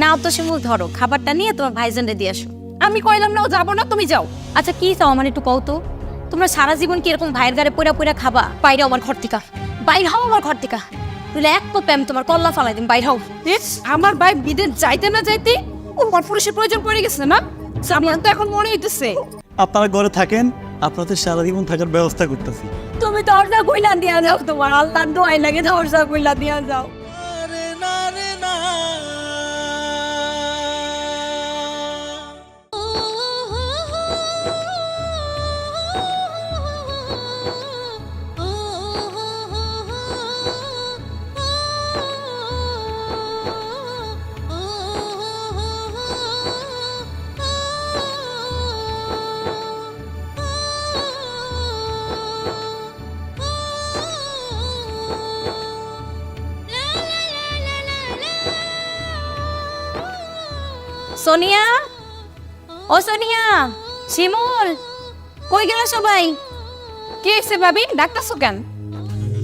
নাও তো শিমুল, ধরো খাবারটা নিয়ে তোমার ভাইজানরে দিয়ে আসো। আমি কইলাম না ও যাবো না, তুমি যাও। আচ্ছা কি চাও আমার একটু কও তো? তোমরা সারা জীবন কি এরকম ভাইয়ের গাড়ে পয়রা পয়রা খাবা? বাইরে আমার ঘর থেকে, বাইর হও আমার ঘর থেকে। তুলে এক তো প্যাম তোমার কল্লা ফালাই দিম, বাইর হও। আমার ভাই বিদেশ যাইতে না যাইতে ওর পুরুষের প্রয়োজন পড়ে গেছে না, আমার তো এখন মনে হইতেছে। আপনারা ঘরে থাকেন, আপনাদের সারা জীবন থাকার ব্যবস্থা করতেছি। তুমি দরজা কইলা দিয়া যাও, তোমার আল্লাহর দোয়াই লাগে দরজা কইলা দিয়া যাও। সোনিয়া, ও সোনিয়া, শিমুল, কই গেল সবাই? কি হয়েছে ভাবি, ডাক্তারছো কেন?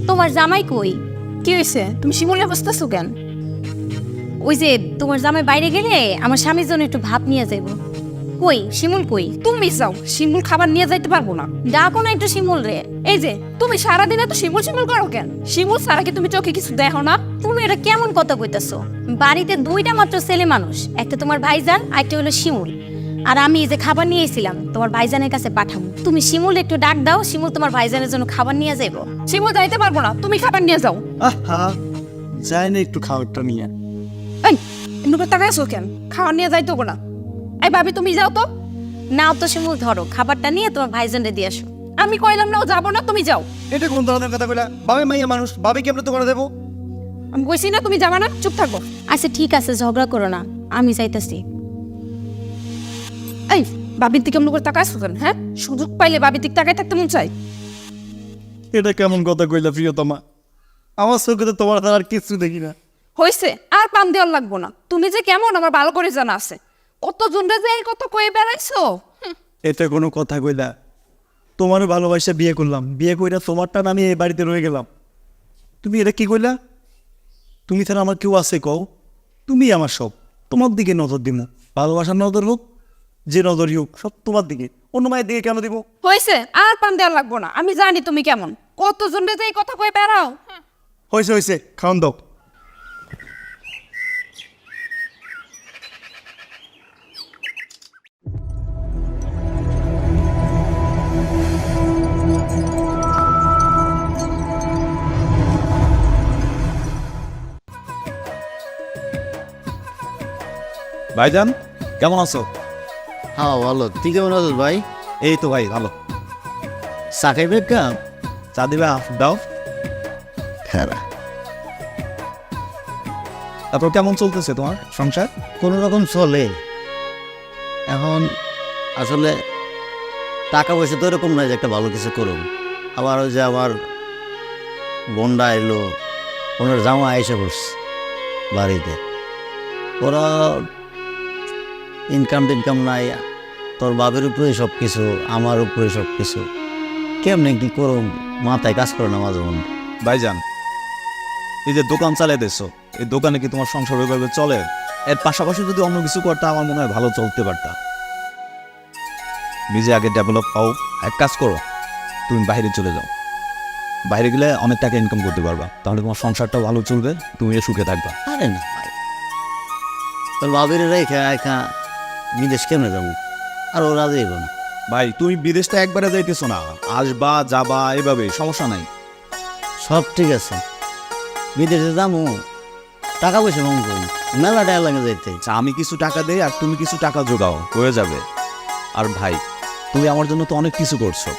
তোমার জামাই কই? কি হয়েছে, তুমি শিমুলে বসতেছো কেন? ওই যে তোমার জামাই বাইরে গেলে আমার স্বামীর জন্য একটু ভাত নিয়ে যাইব। কই শিমুল কই? তুমি যাও, শিমুল খাবার নিয়ে যাইতে পারবো না। ডাকো না একটু শিমুল রে। এই যে তুমি সারাদিন এত শিমুল শিমুল করো কেন? শিমুল ছাড়া কি তুমি চোখে কিছু দেখো না? তুমি এটা কেমন কথা কইতাছো? বাড়িতে দুইটা মাত্র ছেলে মানুষ, একটা তোমার ভাইজান আর একটা হলো শিমুল। আর আমি এই যে খাবার নিয়ে এসেছিলাম তোমার ভাইজানের কাছে পাঠাবো, তুমি শিমুল একটু ডাক দাও, শিমুল তোমার ভাইজানের জন্য খাবার নিয়ে যাইবো। শিমুল যাইতে পারবো না, তুমি খাবার নিয়ে যাও। আহা, যাই না একটু খাবারটা নিয়ে। এই এমনি তাকাইছো কেন? খাবার নিয়ে যাইতো না। এই ভাবি তুমি যাও তো। নাও তো শিমুল, ধরো খাবারটা নিয়ে তোমার ভাইজানরে দিয়ে আসো। আমি কইলাম না ও যাবো না, তুমি যাও। এটা কোন ধরনের কথা কইলা? বাবে মাইয়া মানুষ, বাবে কি আমরা তো করে দেবো? আমি কইছি না তুমি যাবা না, চুপ থাকো। আচ্ছা ঠিক আছে, ঝগড়া করো না, আমি যাইতাছি। এই বাবির দিকে এমন করে তাকাইছো কেন? হ্যাঁ, সুযোগ পাইলে বাবির দিকে তাকাই থাকতে মন চাই। এটা কেমন কথা কইলা প্রিয়তমা? আমার চোখে তো তোমার আর কিছু দেখি না। হয়েছে, আর পান দেওয়ার লাগবো না। তুমি যে কেমন আমার ভালো করে জানা আছে। কত জনরা যে এই কথা কয়ে বেড়াইছো। এটা কোনো কথা কইলা? তোমারও ভালোবাসা বিয়ে করলাম, বিয়ে কইরা তোমারটা আমি এই বাড়িতে রয়ে গেলাম। তুমি এটা কি কইলা? তুমি ছাড়া আমার কেউ আছে কও? তুমি আমার সব, তোমার দিকে নজর দিব। ভালোবাসার নজর হোক, যে নজরই হোক, সব তোমার দিকে। অন্য মায়ের দিকে কেন দিব? হয়েছে, আর পান দেওয়ার লাগবো না। আমি জানি তুমি কেমন। কত জনরা যে এই কথা কয়ে বেড়াও। হয়েছে হয়েছে, খাওয়ান দাও। ভাইজান কেমন আছো? হ্যাঁ ভালো, তুই কেমন আছিস ভাই? এই তো ভাই ভালো। চা খাইবে কাম? চা দিবা? দাও। খেলা তারপর কেমন চলতেছে তোমার সংসার? কোনো রকম চলে। এখন আসলে টাকা পয়সা তো এরকম নয় যে একটা ভালো কিছু করুন। আবার ওই যে আমার বোনটা এলো, ওনার জামা এসে পড়ছে বাড়িতে। ওরা ইনকাম টিনকাম নাই, তোর বাবের উপরে সব কিছু, আমার উপরে সব কিছু। কেমনি কি করুন, মাথায় কাজ করে না মাঝে মধ্যে। ভাইজান, এই যে দোকান চালিয়ে দিছো, এই দোকানে কি তোমার সংসার ওইভাবে চলে? এর পাশাপাশি যদি অন্য কিছু করতে আমার মনে হয় ভালো চলতে পারতা। নিজে আগে ডেভেলপ হও। এক কাজ করো, তুমি বাইরে চলে যাও। বাইরে গেলে অনেক টাকা ইনকাম করতে পারবা, তাহলে তোমার সংসারটাও ভালো চলবে, তুমিও সুখে থাকবা। আরে না ভাই, তোর বাবের রেখা একা বিদেশ কেমনে যাবো? আর ও রাজি হইব না। ভাই তুমি বিদেশটা একবারে যাইতেছো না, আসবা যাবা এভাবে, সমস্যা নাই। সব ঠিক আছে, বিদেশে যাবো, টাকা পয়সা কম করুন, মেলা টাকা লাগে যাইতে। আচ্ছা, আমি কিছু টাকা দেই আর তুমি কিছু টাকা জোগাও, হয়ে যাবে। আর ভাই, তুমি আমার জন্য তো অনেক কিছু করছো,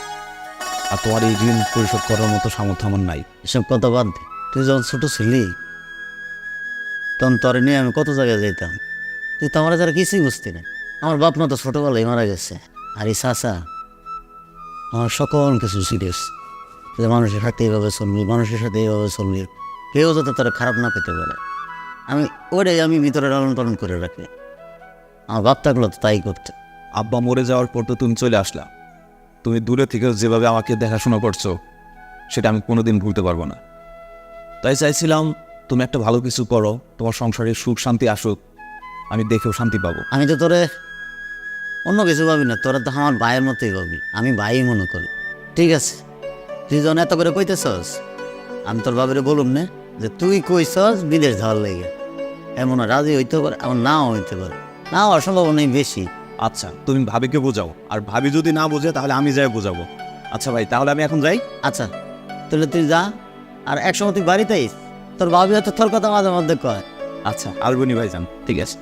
আর তোমার এই ঋণ পরিশোধ করার মতো সামর্থ্য আমার নাই। এসব কথা বাদ দে। তুই যখন ছোটো ছিলি তখন তোর নিয়ে আমি কত জায়গায় যাইতাম, তুই তো আমার যারা কিছুই বুঝতি না। আমার বাপ মা তো ছোটোবেলায় মারা গেছে, আর এই চাচা আমার সকল কিছু সিরিয়াস, যে মানুষের সাথে এইভাবে চলবি, মানুষের সাথে এইভাবে চলবি, কেউ যাতে তারা খারাপ না পেতে পারে। আমি ভিতরে লালন পালন করে রাখি। আমার বাপ থাকলো তো তাই করতে। আব্বা মরে যাওয়ার পর তো তুমি চলে আসলা, তুমি দূরে থেকে যেভাবে আমাকে দেখাশোনা করছো সেটা আমি কোনোদিন ভুলতে পারবো না। তাই চাইছিলাম তুমি একটা ভালো কিছু করো, তোমার সংসারে সুখ শান্তি আসুক, আমি দেখেও শান্তি পাবো। আমি তো তোরে অন্য কিছু ভাবি না, তোরা তো আমার ভাইয়ের মতোই ভাবি, আমি ভাই মনে করি। ঠিক আছে, তুই যখন এত করে কইতেছস, আমি তোর বাবারে বলুম না যে তুই কইছস বিদেশ যাওয়ার লেগে। এমন রাজি হইতে পারে, এমন নাও হইতে পারে, না হওয়ার সম্ভাবনাই বেশি। আচ্ছা, তুমি ভাবিকে বোঝাও, আর ভাবি যদি না বোঝে তাহলে আমি যাই বোঝাবো। আচ্ছা ভাই, তাহলে আমি এখন যাই। আচ্ছা তাহলে তুই যা, আর একসময় তুই বাড়িতে আইস, তোর ভাবি হয়তো তোর কথা মাঝে মধ্যে কয়। আচ্ছা, আলবনি ভাইজান, ঠিক আছে।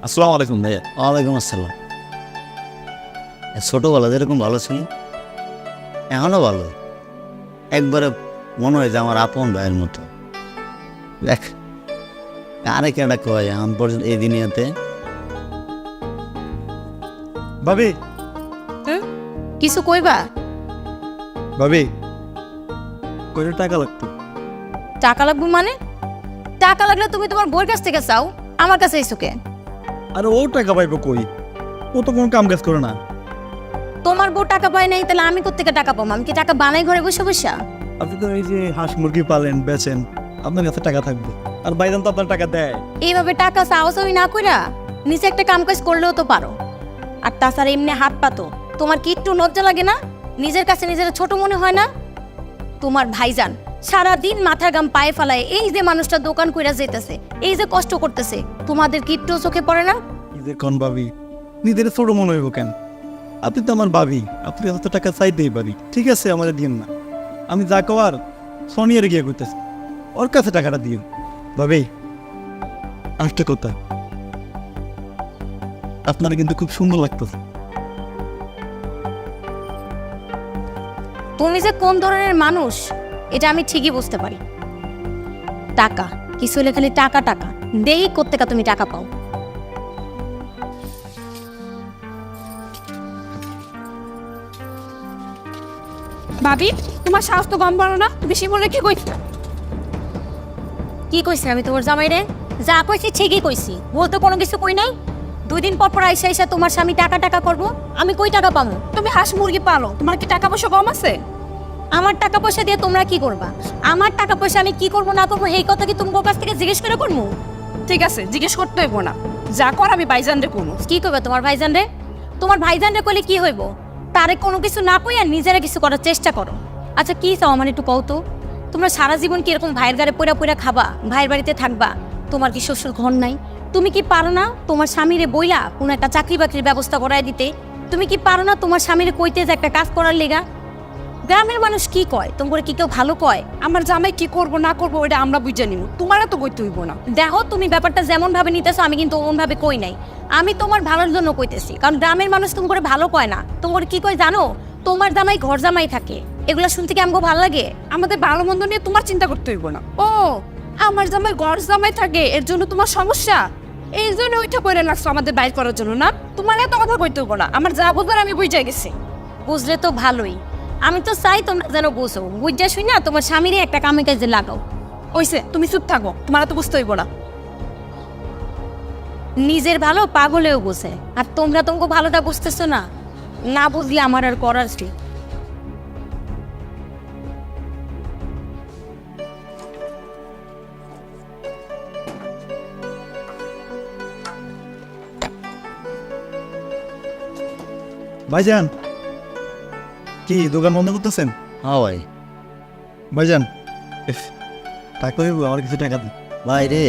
আসসালামু আলাইকুম ভাইয়া। ওয়ালাইকুম আসসালাম। ছোটোবেলা যেরকম ভালো ছিল এখনও ভালো, একবারে মনে হয় যে আমার আপন ভাইয়ের মতো। দেখ আরে কেটা কয় এখন পর্যন্ত এই দুনিয়াতে। ভাবি, কিছু কইবা? ভাবি, কয়টা টাকা লাগতো? টাকা লাগবে মানে? টাকা লাগলে তুমি তোমার বউয়ের কাছ থেকে চাও, আমার কাছে এসো কে? আর ও টাকা পাইবো কই? ও তো কোনো কাম কাজ করে না। তোমার বউ টাকা পায় নাই, তাহলে আমি কোত্থেকে টাকা পাবো? আমি কি টাকা বানাই ঘরে বসে বসে? আপনি তো এই যে হাঁস মুরগি পালেন, বেচেন, আপনার কাছে টাকা থাকবে। আর ভাইজান তো আপনার টাকা দেয়। এইভাবে টাকা চাওয়াচাওয়ি না কইরা নিচে একটা কাম কাজ করলেও তো পারো। আর তাছাড়া এমনি হাত পাতো, তোমার কি একটু লজ্জা লাগে না? নিজের কাছে নিজের ছোট মনে হয় না? তোমার ভাইজান সারাদিন মাথার গাম পায়ে ফেলায়, এই যে মানুষটা দোকান কইরা যেতেছে, এই যে কষ্ট করতেছে, তোমাদের কি একটু চোখে পড়ে না? নিজের কোন ভাবি, নিজের ছোট মনে হইব কেন? আপনি তো আমার ভাবি, আপনি এত টাকা চাইতেই পারি। ঠিক আছে, আমাদের দিন না, আমি যা কওয়ার সোনিয়ার গিয়ে করতেছি, ওর কাছে টাকাটা দিন। ভাবি আরেকটা কথা, আপনারা কিন্তু খুব সুন্দর লাগতেছে। তুমি যে কোন ধরনের মানুষ এটা আমি ঠিকই বুঝতে পারি। টাকা কিছু হলে খালি টাকা টাকা দেই, কোত্থেকে তুমি টাকা পাও? ভাবি, তোমার সাহস তো কম বড় না, তুমি শিমুলে কি কই? কি কইছি আমি তোমার জামাই রে? যা কইছি ঠিকই কইছি, বলতে কোনো কিছু কই নাই। 2 দিন পর পর আইসা আইসা তোমার স্বামী টাকা টাকা করবো, আমি কই টাকা পাবো? তুমি হাঁস মুরগি পালো, তোমার কি টাকা পয়সা কম আছে? আমার টাকা পয়সা দিয়ে তোমরা কি করবা? আমার টাকা পয়সা আমি কি করবো না করবো এই কথা কি তোমার কাছ থেকে জিজ্ঞেস করে করবো? ঠিক আছে, জিজ্ঞেস করতে হইব না, যা কর আমি বাইজান রে কোনো। কি করবে তোমার ভাইজান রে? তোমার ভাইজান রে কইলে কি হইব? তারে কোনো কিছু না কই আর নিজেরা কিছু করার চেষ্টা করো। আচ্ছা কি চাও আমার একটু কও তো? তোমরা সারা জীবন কি এরকম ভাইয়ের গাড়ে পয়রা পয়রা খাবা, ভাইয়ের বাড়িতে থাকবা? তোমার কি শ্বশুর ঘর নাই? তুমি কি পারো না তোমার স্বামীরে বইলা কোনো একটা চাকরি বাকরির ব্যবস্থা করায় দিতে? তুমি কি পারো না তোমার স্বামীরে কইতে যে একটা কাজ করার লেগা? গ্রামের মানুষ কি কয়, তোমার কি কেউ ভালো কয়? আমার জামাই কি করব না করব ওটা আমরা বুঝে নিব, তোমার তো কইতে হইব না। দেখো তুমি ব্যাপারটা যেমন ভাবে নিতেছো, আমি কিন্তু ওমন ভাবে কই নাই। আমি তোমার ভালোর জন্য কইতেছি, কারণ গ্রামের মানুষ তুমি করে ভালো কয় না। তোমার কি কয় জানো? তোমার জামাই ঘর জামাই থাকে, এগুলো শুনতে কি আমাকে ভালো লাগে? আমাদের ভালো মন্দ নিয়ে তোমার চিন্তা করতে হইব না। ও, আমার জামাই ঘর জামাই থাকে, এর জন্য তোমার সমস্যা? এই জন্য ওইটা করে লাগছো আমাদের বাইর করার জন্য না? তোমার এত কথা কইতে হইব না, আমার যা বুঝবার আমি বুঝে গেছি। বুঝলে তো ভালোই, আমি তো চাই তোমরা যেন বুঝো, বুঝা শুই না তোমার স্বামীরে একটা কামে কাজে লাগাও। ওইসে তুমি চুপ থাকো, তোমার তো বুঝতে হইব না। নিজের ভালো পাগলেও বুঝে, আর তোমরা তোমাকে ভালোটা বুঝতেছো না। না বুঝলে আমার আর করার কি? ভাইজান, কি দোকান বন্ধ করতেছেন? হ্যাঁ ভাই। ভাইজান টাকা হইব, আমার কিছু টাকা দিন। ভাই রে,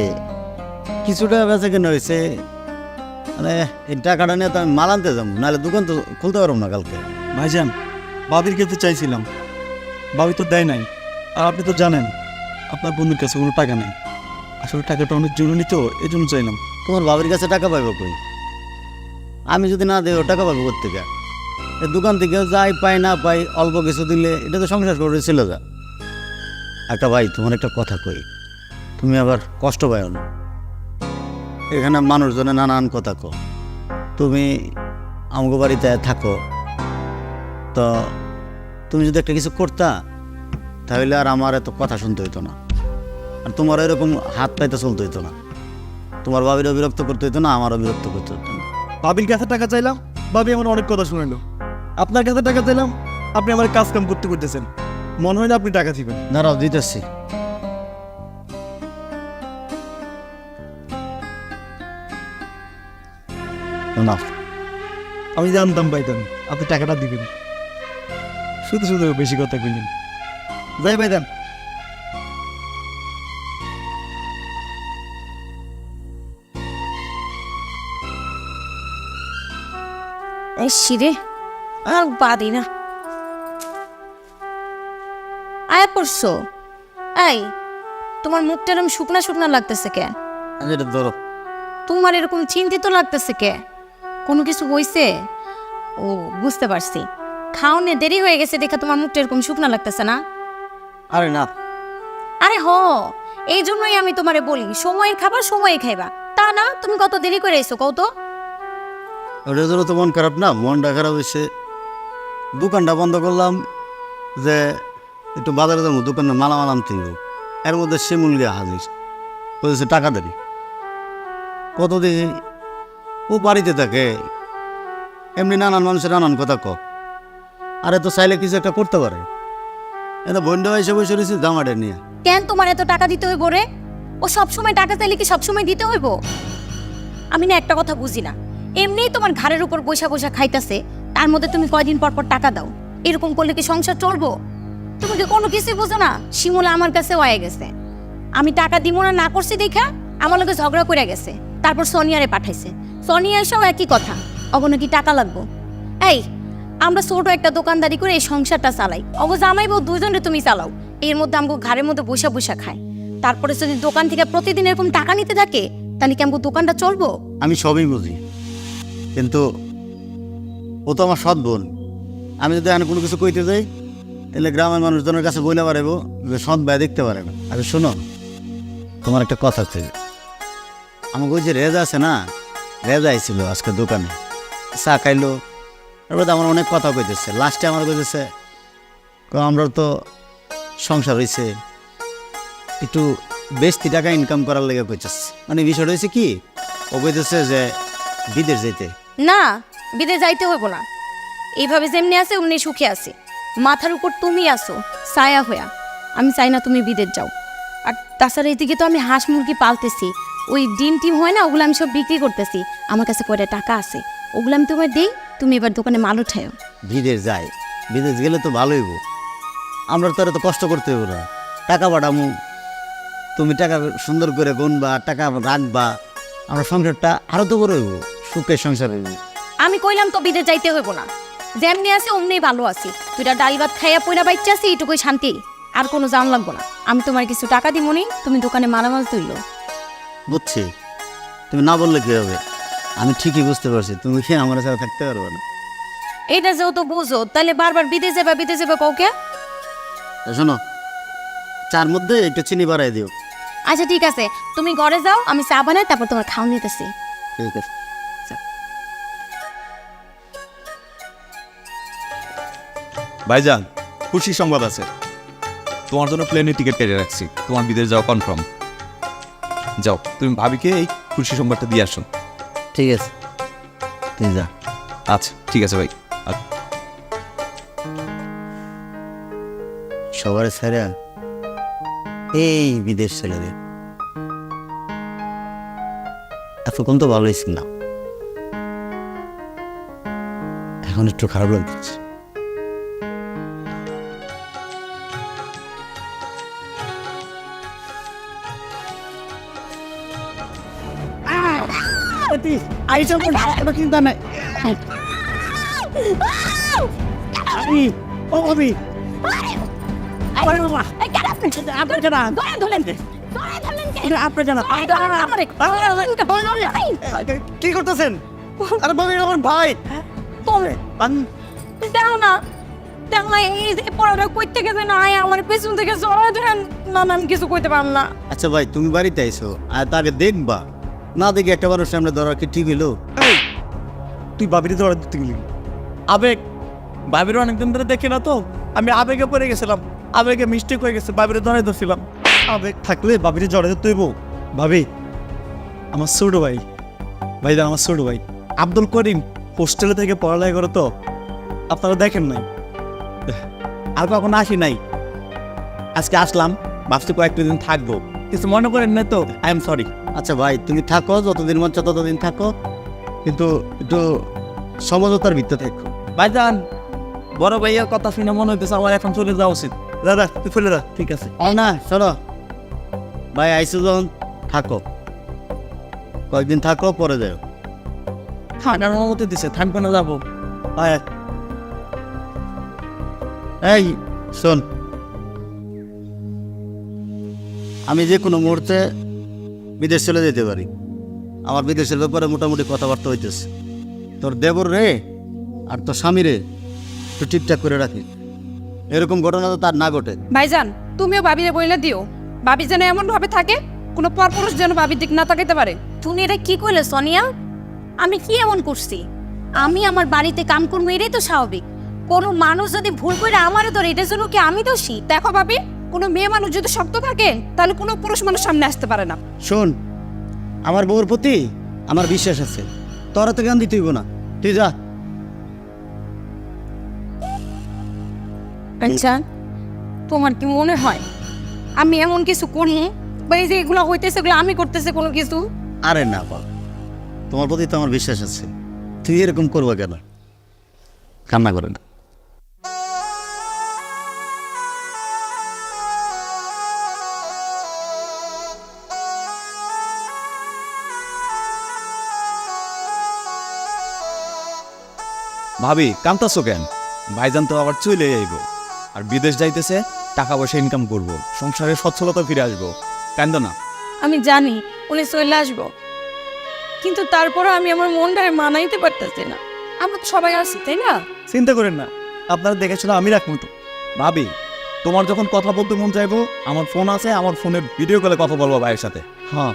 কিছুটা বেচা কেন হয়েছে, মানে এই টাকাটা নিয়ে তো আমি মাল আনতে যাবো, নাহলে দোকান তো খুলতে পারবো না কালকে। ভাইজান, বাবির কাছে চাইছিলাম, বাবি তো দেয় নাই। আর আপনি তো জানেন আপনার বন্ধুর কাছে কোনো টাকা নেই। আসলে টাকাটা অনেক জরুরি, তো এই জন্য চাইলাম। তোমার বাবির কাছে টাকা পাইব কই? আমি যদি না দিই ও টাকা পাবো কোথেকে? এই দোকান থেকে যাই পাই না পাই, অল্প কিছু দিলে এটা তো সংসার করে ছিল যা। একটা ভাই, তোমার একটা কথা কই, তুমি আবার কষ্ট পাইও না। এখানে মানুষজনে নানান কথা কো, তুমি আমাকে বাড়িতে থাকো, তো তুমি যদি একটা কিছু করতা তাহলে আর আমার এত কথা শুনতে হইতো না, আর তোমার এরকম হাত পাইতে চলতে হইতো না, তোমার বাবিরও বিরক্ত করতে হইতো না, আমারও বিরক্ত করতে হইতো না। বাবির কাছে টাকা চাইলাম, বাবি আমার অনেক কথা শুনাইলো। আপনার কাছে টাকা চাইলাম, আপনি আমার কাজ কাম করতে করতেছেন, মনে হয় না আপনি টাকা দিবেন। দাঁড়াও, দিতেছি। না আমি জানতাম ভাইজান আপনি টাকাটা দিবেন, শুধু শুধু বেশি কথা কইলেন। যাই ভাইজান। এই শিরে আর বাদি না আয়া পড়ছো। এই তোমার মুখটা এরকম শুকনা শুকনা লাগতেছে কে? এটা ধরো। তোমার এরকম চিন্তিত লাগতেছে কে? কোনো কিছু হইছে? ও বুঝতে পারছি, খাওনে দেরি হয়ে গেছে দেখা তোমার মুখটা এরকম শুকনা লাগতেছে না? আরে না, আরে হ, এই জন্যই আমি তোমারে বলি সময়ের খাবার সময়ে খাইবা, তা না তুমি কত দেরি করে এসো কও তো। ওটা ধরো তো মন খারাপ না, মনটা খারাপ হয়েছে। দোকানটা বন্ধ করলাম যে একটু বাজারে যাবো, দোকানে মালামাল আনতে হইব। এর মধ্যে শিমুল গিয়ে হাজির বলেছে টাকা দেরি। কতদিন ও বাড়িতে থাকে, এমনি নানান মানুষের নানান কথা ক। আরে তো চাইলে কিছু একটা করতে পারে। এটা বন্ধু এসে বসে রয়েছে জামাটা নিয়ে। কেন তোমার এত টাকা দিতে হইব রে? ও সবসময় টাকা চাইলে কি সবসময় দিতে হইব? আমি না একটা কথা বুঝি না, এমনিই তোমার ঘাড়ের উপর বৈশা বৈশা খাইতাছে, তার মধ্যে তুমি কয়দিন পর পর টাকা দাও। এরকম করলে কি সংসার চলবো? তুমি কি কোনো কিছুই বুঝো না? শিমুলা আমার কাছে হয়ে গেছে, আমি টাকা দিব না না করছি দেখা আমার লোকে ঝগড়া করে গেছে। তারপর সোনিয়ারে পাঠাইছে, সোনিয়া এসেও একই কথা, অগনো কি টাকা লাগবো? এই আমরা ছোট একটা দোকানদারি করে এই সংসারটা চালাই, অগো জামাই বউ দুজনে তুমি চালাও, এর মধ্যে আমাকে ঘাড়ের মধ্যে বৈশা বৈশা খায়। তারপরে যদি দোকান থেকে প্রতিদিন এরকম টাকা নিতে থাকে তাহলে কি আমাকে দোকানটা চলবো? আমি সবই বুঝি, কিন্তু ও তো আমার সৎ বোন। আমি যদি এখন কোনো কিছু কইতে যাই তাহলে গ্রামের মানুষজনের কাছে বইলে পারবো যে সৎ ভাই দেখতে পারে না। আরে শোনো, তোমার একটা কথা আছে। আমাকে ওই যে রেজা আছে না, রেজা আইছিল আজকে দোকানে, চা খাইলো, তারপরে তো আমার অনেক কথা কইতেছে। লাস্টে আমার কইতেছে আমরা তো সংসার হয়েছে, একটু বেশি টাকা ইনকাম করার লেগে কইতেছে। মানে বিষয়টা হয়েছে কি, ও কইতেছে যে বিদেশ যেতে। না, বিদেশ যাইতে হইব না, এইভাবে যেমনি আছে অমনি সুখে আছে। মাথার উপর তুমি আসো ছায়া হইয়া, আমি চাই না তুমি বিদেশ যাও। আর তাছাড়া এদিকে তো আমি হাঁস মুরগি পালতেছি, ওই ডিম টিম হয় না, ওগুলো আমি সব বিক্রি করতেছি। আমার কাছে কয়টা টাকা আছে, ওগুলো আমি তোমায় দেই, তুমি এবার দোকানে মাল উঠায়ও। বিদেশ যায়, বিদেশ গেলে তো ভালো হইব। আমরা তো আর এত কষ্ট করতে হইব না, টাকা পাঠামু, তুমি টাকা সুন্দর করে গুনবা, টাকা রাখবা, আমরা সংসারটা আরও তো বড় হইব, সুখের সংসার হইব। আমি কইলাম তো বিদেশ যাইতে হইব না, যেমনি আছে অমনি ভালো আছি। দুইটা ডাল ভাত খাইয়া পয়লা বাচ্চা আছি, এইটুকুই শান্তি, আর কোনো জান লাগবো না। আমি তোমার কিছু টাকা দিমনি, তুমি দোকানে মালামাল তুললো। বুঝছি, তুমি না বললে কী হবে, আমি ঠিকই বুঝতে পারছি তুমি কি আমার সাথে থাকতে পারবে না। এইটা যেহেতু বুঝো, তাহলে বারবার বিদেশ যাবে কাউকে। তা শোনো, চার মধ্যে একটু চিনি বাড়াই দিও। আচ্ছা ঠিক আছে, তুমি ঘরে যাও, আমি চা বানাই তারপর তোমার খাওয়া নিতেছি। ঠিক আছে। ভাইজান, খুশি সংবাদ আছে, তোমার জন্য প্লেনের টিকিট কেটে রাখছি, তোমার বিদেশ যাওয়া কনফার্ম। যাও, তুমি ভাবিকে এই খুশি সংবাদটা দিয়ে আসো। ঠিক আছে, তুই যা। আচ্ছা ঠিক আছে ভাই। সবার ছেড়ে এই বিদেশ ছেড়ে দে, এতক্ষণ তো ভালোই ছিল, এখন একটু খারাপ লাগছে। চিন্তা নাই। কি করতেছেন? আরে বাবা, আমার ভাই। দেখো না, দেখো না, এই যে পড়াটা কইতে গেছে না, আমার পেছন থেকে জড়ায় ধরেন। না না, আমি কিছু কইতে পারলাম না। আচ্ছা ভাই, তুমি বাড়িতে আইসো, আর তাকে দেখবা, না দেখে একটা মানুষ সামনে ধরা কি ঠিক হইলো? তুই বাবিরে ধরা দিতে গেলি? আবেগ, বাবির অনেকদিন ধরে দেখি না তো, আমি আবেগে পড়ে গেছিলাম, আবেগে মিস্টেক হয়ে গেছে, বাবিরে ধরে ধরছিলাম। আবেগ থাকলে বাবিরে জড়ে ধরতে হইব? ভাবি আমার ছোট ভাই, ভাইজান আমার ছোট ভাই আব্দুল করিম হোস্টেলে থেকে পড়ালেখা করে, তো আপনারা দেখেন নাই। আর কখনো আসি নাই, আজকে আসলাম, ভাবছি কয়েকদিন থাকবো, কিছু মনে করেন না তো, আই এম সরি। আচ্ছা ভাই, তুমি থাকো, যতদিন মন চায় ততদিন থাকো, কিন্তু একটু সমঝোতার ভিত্তিতে থাকো। ভাইজান, বড় ভাইয়ার কথা শুনে মনে হইতেছে আমার এখন চলে যাওয়া উচিত। দাদা তুই ফেলে দা, ঠিক আছে। না শোনো ভাই, আইসো যখন থাকো, কয়েকদিন থাকো, পরে যাও। থাকার অনুমতি দিছে, থাকবে না যাবো। আয় আয়। এই শোন, আমি যে কোনো মুহূর্তে বিদেশ চলে যেতে পারি। আমার বিদেশের ব্যাপারে মোটামুটি কথাবার্তা হইতেছে। তোর দেবর রে আর তোর স্বামী রে একটু ঠিকঠাক করে রাখি, এরকম ঘটনা তো তার না ঘটে। ভাইজান, তুমিও ভাবিরে বইলে দিও, ভাবি যেন এমন ভাবে থাকে কোনো পরপুরুষ যেন ভাবির দিক না তাকাইতে পারে। তুমি এটা কি করলে সোনিয়া? আমি কি এমন করছি? আমি আমার বাড়িতে কাম করবো, এটাই তো স্বাভাবিক। কোনো মানুষ যদি ভুল করে আমারও ধরে, এটার জন্য কি আমি দোষী? দেখো ভাবি, কোনো মেয়ে মানুষ যদি শক্ত থাকে তাহলে কোনো পুরুষ মানুষ সামনে আসতে পারে না। শোন, আমার বউর প্রতি আমার বিশ্বাস আছে, তোরা তো জ্ঞান দিতে হইব না, তুই যা। আচ্ছা, তোমার কি মনে হয় আমি এমন কিছু করি, বা এই যে এগুলো হইতেছে এগুলো আমি করতেছে কোনো কিছু? আরে না বাবা, তোমার প্রতি তো আমার বিশ্বাস আছে, তুই এরকম করবো কেন? কান্না করে না। ভাবি কান্তাছো কেন? ভাইজান তো আবার চলে যাইব, আর বিদেশ যাইতেছে, টাকা পয়সা ইনকাম করব, সংসারে সচ্ছলতা ফিরে আসবো। কান্দ না। আমি জানি উনি চলে আসবো, কিন্তু তারপরও আমি আমার মনটাকে মানাইতে পারতেছি না। আমরা তো সবাই আছি, তাই না? চিন্তা করেন না, আপনারা দেখেছিল আমি রাখবো তো। ভাবি, তোমার যখন কথা বলতে মন চাইবো, আমার ফোন আছে, আমার ফোনে ভিডিও কলে কথা বলবো ভাইয়ের সাথে। হ্যাঁ,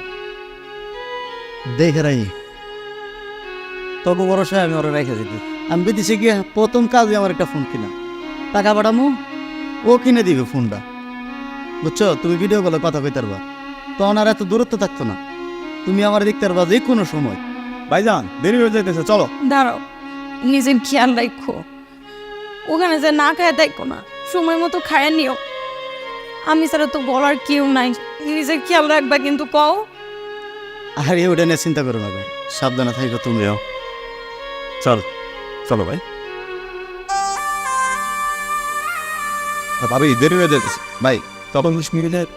দেখে রাই তবু ভরসায় আমি ওরা রেখে দিই। আমি বিদেশে গিয়ে প্রথম কাজে আমার একটা ফোন কিনা, টাকা পাঠামো, ও কিনে দিবে ফোনটা, বুঝছো? তুমি ভিডিও কলে কথা কইতে পারবা, তখন আর এত দূরত্ব থাকতো না, তুমি আমার দেখতে পারবা যে কোনো সময়। ভাইজান দেরি হয়ে যাইতেছে, চলো। দাঁড়াও, নিজের খেয়াল রাখো, ওখানে যে না খায় দেখো না, সময় মতো খায় নিও। আমি ছাড়া তো বলার কেউ নাই, নিজের খেয়াল রাখবা কিন্তু কও। আর ওটা নিয়ে চিন্তা করো না ভাই, সাবধানে থাকো তুমিও। চল চলো ভাই। ভাবি দেরি হয়ে যাইতেছে ভাই, তখন 20 মিনিটের।